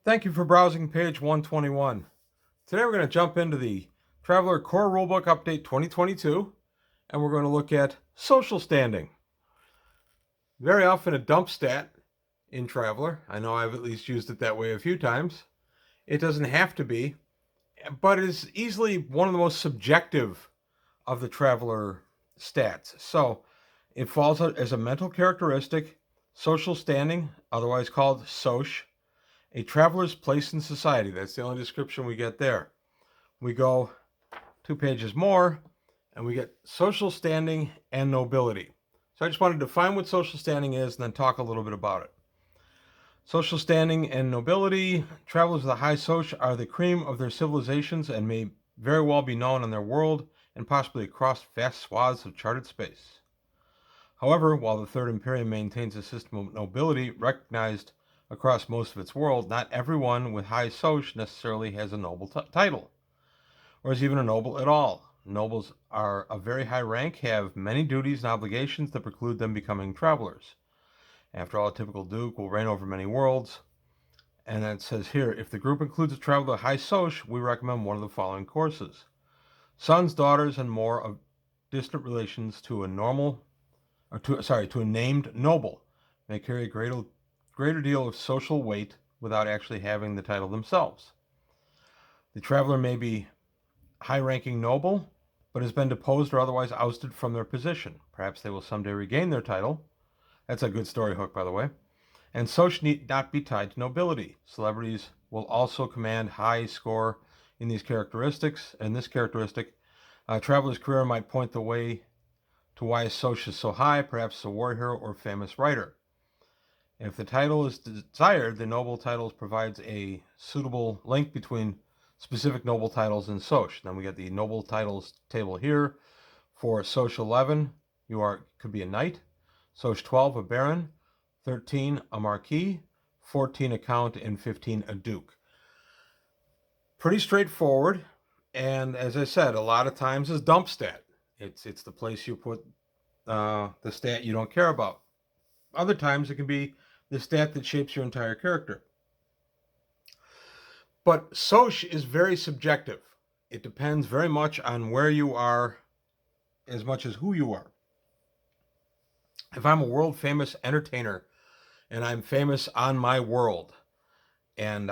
Thank you for browsing page 121. Today we're going to jump into the Traveler Core Rulebook Update 2022, and we're going to look at social standing. Very often a dump stat in Traveler. I know I've at least used it that way a few times. It doesn't have to be, but it is easily one of the most subjective of the Traveler stats. So it falls out as a mental characteristic, social standing, otherwise called soc, a traveler's place in society. That's the only description we get there. We go 2 pages more, and we get social standing and nobility. So I just wanted to define what social standing is and then talk a little bit about it. Social standing and nobility. Travelers of the high soc are the cream of their civilizations and may very well be known in their world and possibly across vast swaths of charted space. However, while the Third Imperium maintains a system of nobility recognized across most of its world, not everyone with high soc necessarily has a noble title, or is even a noble at all. Nobles are of very high rank, have many duties and obligations that preclude them becoming travelers. After all, a typical duke will reign over many worlds. And then it says here, if the group includes a traveler of high soc, we recommend one of the following courses. Sons, daughters, and more of distant relations to a named noble may carry a greater deal of social weight without actually having the title themselves. The traveler may be high-ranking noble, but has been deposed or otherwise ousted from their position. Perhaps they will someday regain their title. That's a good story hook, by the way. And soc need not be tied to nobility. Celebrities will also command high score in these characteristics. In this characteristic, a traveler's career might point the way to why a soc is so high, perhaps a war hero or famous writer. If the title is desired, the noble titles provides a suitable link between specific noble titles and soc. Then we get the noble titles table here. For soc 11, could be a knight. Soc 12, a baron. 13, a marquis. 14, a count, and 15, a duke. Pretty straightforward, and as I said, a lot of times is dump stat. It's the place you put the stat you don't care about. Other times it can be the stat that shapes your entire character. But soc is very subjective. It depends very much on where you are as much as who you are. If I'm a world famous entertainer and I'm famous on my world and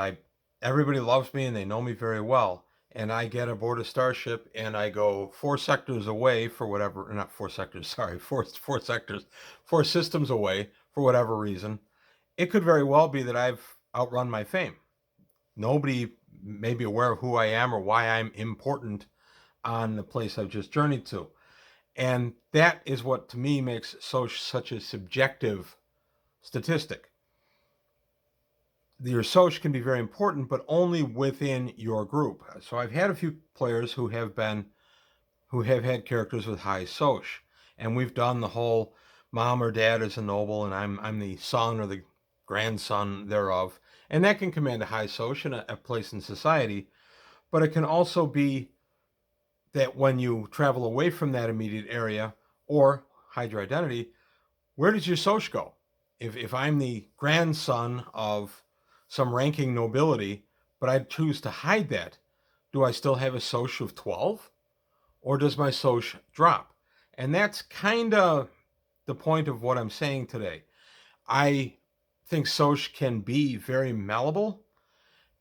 everybody loves me and they know me very well, and I get aboard a starship and I go 4 sectors away for whatever, not 4 sectors, sorry, four sectors, 4 systems away for whatever reason, it could very well be that I've outrun my fame. Nobody may be aware of who I am or why I'm important on the place I've just journeyed to. And that is what, to me, makes soc such a subjective statistic. Your soc can be very important, but only within your group. So I've had a few players who have had characters with high soc, and we've done the whole mom or dad is a noble, and I'm the son or the grandson thereof, and that can command a high soc and a place in society. But it can also be that when you travel away from that immediate area or hide your identity, where does your soc go? If I'm the grandson of some ranking nobility, but I choose to hide that, do I still have a soc of 12? Or does my soc drop? And that's kind of the point of what I'm saying today. I think soc can be very malleable.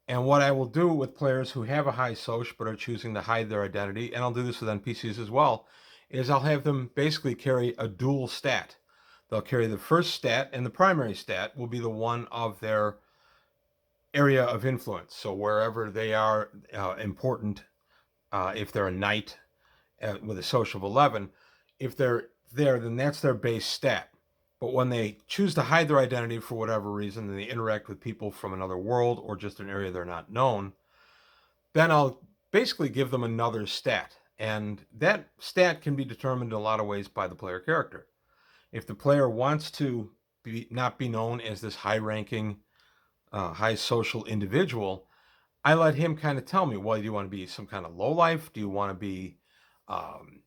And what I will do with players who have a high soc but are choosing to hide their identity, and I'll do this with NPCs as well, is I'll have them basically carry a dual stat. They'll carry the first stat, and the primary stat will be the one of their area of influence. So wherever they are important, if they're a knight with a soc of 11, if they're there, then that's their base stat. But when they choose to hide their identity for whatever reason, and they interact with people from another world or just an area they're not known, then I'll basically give them another stat. And that stat can be determined in a lot of ways by the player character. If the player wants to not be known as this high-ranking, high social individual, I let him kind of tell me, well, do you want to be some kind of lowlife? Do you want to be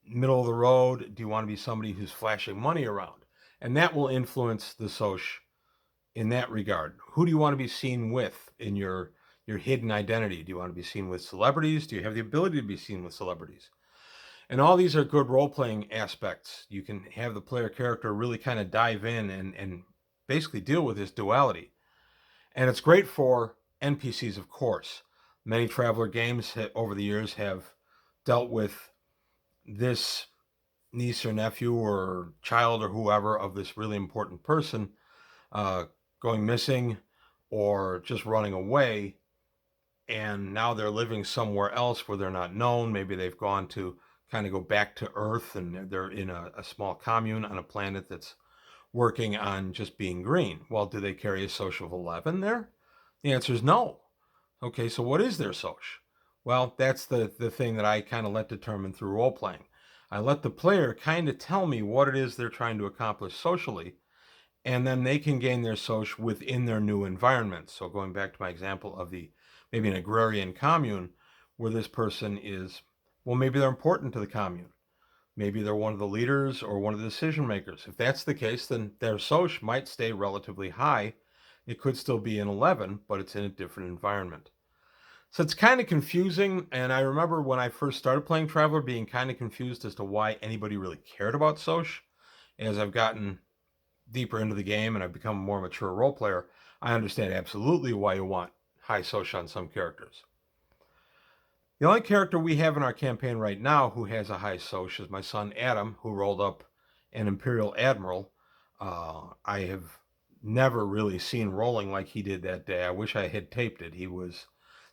middle of the road? Do you want to be somebody who's flashing money around? And that will influence the soc in that regard. Who do you want to be seen with in your hidden identity? Do you want to be seen with celebrities? Do you have the ability to be seen with celebrities? And all these are good role playing aspects. You can have the player character really kind of dive in and basically deal with this duality. And it's great for NPCs, of course. Many Traveler games over the years have dealt with this niece or nephew or child or whoever of this really important person uh, going missing or just running away. And now they're living somewhere else where they're not known. Maybe they've gone to kind of go back to Earth and they're in a small commune on a planet that's working on just being green. Well, do they carry a social of 11 there? The answer is no. Okay, so what is their soch? Well, that's the thing that I kind of let determine through role playing. I let the player kind of tell me what it is they're trying to accomplish socially, and then they can gain their soch within their new environment. So going back to my example of the maybe an agrarian commune where this person is, well, maybe they're important to the commune. Maybe they're one of the leaders or one of the decision makers. If that's the case, then their soch might stay relatively high. It could still be an 11, but it's in a different environment. So it's kind of confusing. And I remember when I first started playing Traveler being kind of confused as to why anybody really cared about soch. As I've gotten deeper into the game and I've become a more mature role player, I understand absolutely why you want high soch on some characters. The only character we have in our campaign right now who has a high soch is my son Adam, who rolled up an Imperial Admiral. I have never really seen rolling like he did that day. I wish I had taped it. He was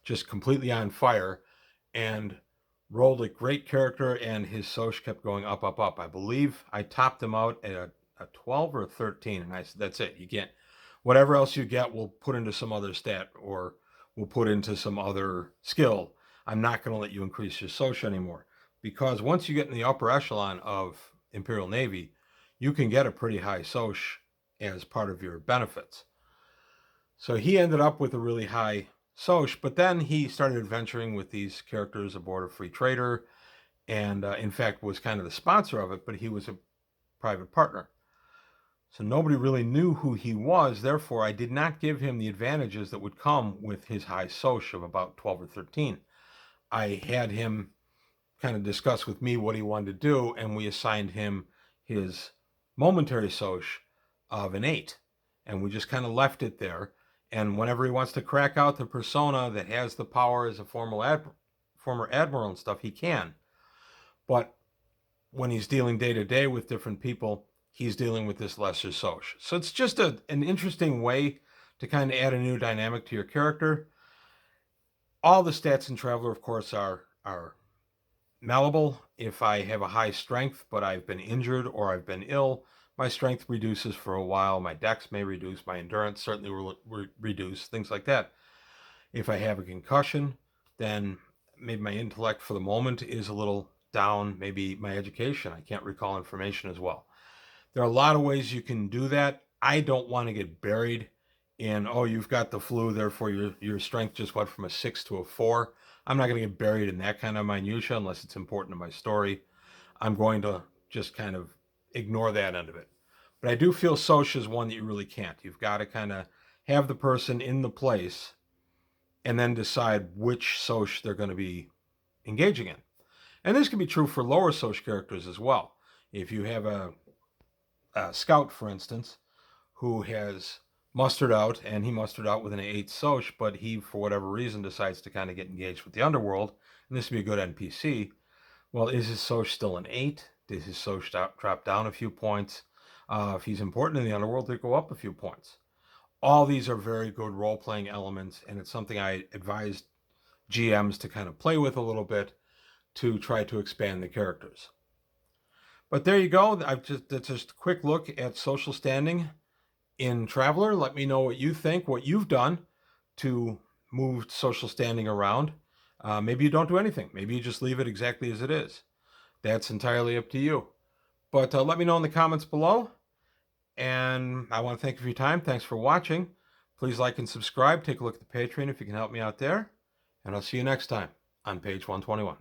just completely on fire and rolled a great character, and his soch kept going up, up, up. I believe I topped him out at a 12 or a 13, and I said, that's it. You can't, whatever else you get, we'll put into some other stat or we'll put into some other skill. I'm not going to let you increase your soch anymore, because once you get in the upper echelon of Imperial Navy, you can get a pretty high soch as part of your benefits. So he ended up with a really high soch, but then he started adventuring with these characters aboard a free trader, and in fact was kind of the sponsor of it, but he was a private partner. So nobody really knew who he was. Therefore, I did not give him the advantages that would come with his high soch of about 12 or 13. I had him kind of discuss with me what he wanted to do, and we assigned him his momentary soch of an 8. And we just kind of left it there. And whenever he wants to crack out the persona that has the power as a former admiral and stuff, he can. But when he's dealing day to day with different people, he's dealing with this lesser soch. So it's just an interesting way to kind of add a new dynamic to your character. All the stats in Traveler, of course, are malleable. If I have a high strength, but I've been injured or I've been ill, my strength reduces for a while. My dex may reduce. My endurance certainly will reduce, things like that. If I have a concussion, then maybe my intellect for the moment is a little down. Maybe my education, I can't recall information as well. There are a lot of ways you can do that. I don't want to get buried in, oh, you've got the flu, therefore your strength just went from a 6 to a 4. I'm not going to get buried in that kind of minutia unless it's important to my story. I'm going to just kind of ignore that end of it. But I do feel soch is one that you really can't. You've got to kind of have the person in the place and then decide which soch they're going to be engaging in. And this can be true for lower soch characters as well. If you have a scout, for instance, who has mustered out, and he mustered out with an 8 soch, but he, for whatever reason, decides to kind of get engaged with the underworld, and this would be a good NPC. Well, is his soch still an 8? Did his soch drop down a few points? If he's important in the underworld, they go up a few points. All these are very good role-playing elements, and it's something I advise GMs to kind of play with a little bit to try to expand the characters. But there you go. That's just a quick look at social standing in Traveler. Let me know what you think, what you've done to move social standing around. Maybe you don't do anything. Maybe you just leave it exactly as it is. That's entirely up to you. But let me know in the comments below. And I want to thank you for your time. Thanks for watching. Please like and subscribe. Take a look at the Patreon if you can help me out there. And I'll see you next time on page 121.